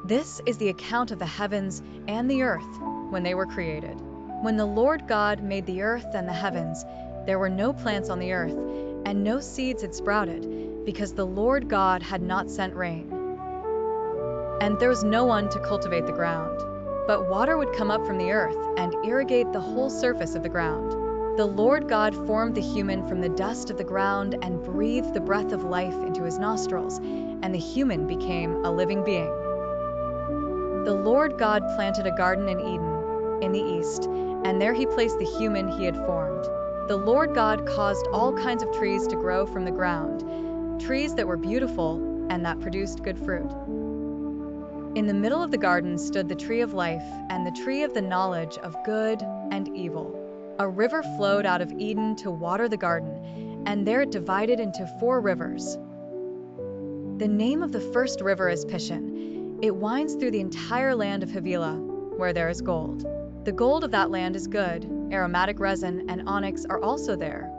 This is the account of the heavens and the earth when they were created. When the Lord God made the earth and the heavens, there were no plants on the earth, and no seeds had sprouted, because the Lord God had not sent rain. And there was no one to cultivate the ground. But water would come up from the earth and irrigate the whole surface of the ground. The Lord God formed the human from the dust of the ground and breathed the breath of life into his nostrils, and the human became a living being. The Lord God planted a garden in Eden, in the east, and there he placed the human he had formed. The Lord God caused all kinds of trees to grow from the ground, trees that were beautiful and that produced good fruit. In the middle of the garden stood the tree of life and the tree of the knowledge of good and evil. A river flowed out of Eden to water the garden, and there it divided into 4 rivers. The name of the first river is Pishon. It winds through the entire land of Havilah, where there is gold. The gold of that land is good. Aromatic resin and onyx are also there.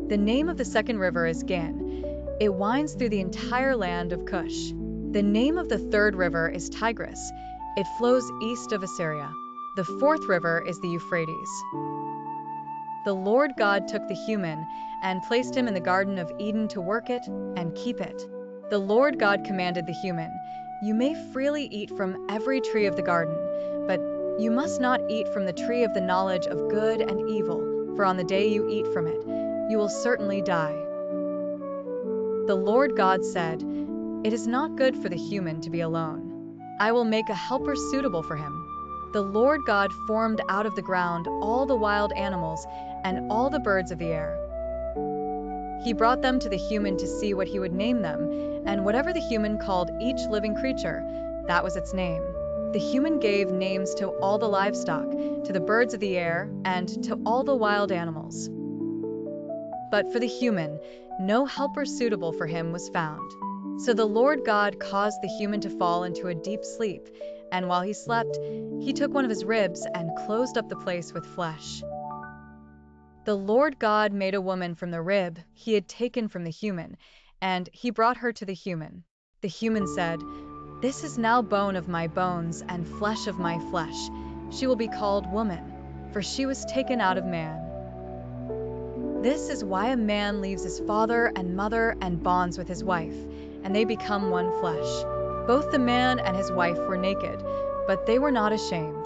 The name of the second river is Gihon. It winds through the entire land of Cush. The name of the third river is Tigris. It flows east of Assyria. The fourth river is the Euphrates. The Lord God took the human and placed him in the Garden of Eden to work it and keep it. The Lord God commanded the human, "You may freely eat from every tree of the garden, but you must not eat from the tree of the knowledge of good and evil, for on the day you eat from it, you will certainly die." The Lord God said, "It is not good for the human to be alone. I will make a helper suitable for him." The Lord God formed out of the ground all the wild animals and all the birds of the air. He brought them to the human to see what he would name them, and whatever the human called each living creature, that was its name. The human gave names to all the livestock, to the birds of the air, and to all the wild animals. But for the human, no helper suitable for him was found. So the Lord God caused the human to fall into a deep sleep, and while he slept, he took one of his ribs and closed up the place with flesh. The Lord God made a woman from the rib he had taken from the human, and he brought her to the human. The human said, "This is now bone of my bones and flesh of my flesh. She will be called woman, for she was taken out of man." This is why a man leaves his father and mother and bonds with his wife, and they become one flesh. Both the man and his wife were naked, but they were not ashamed.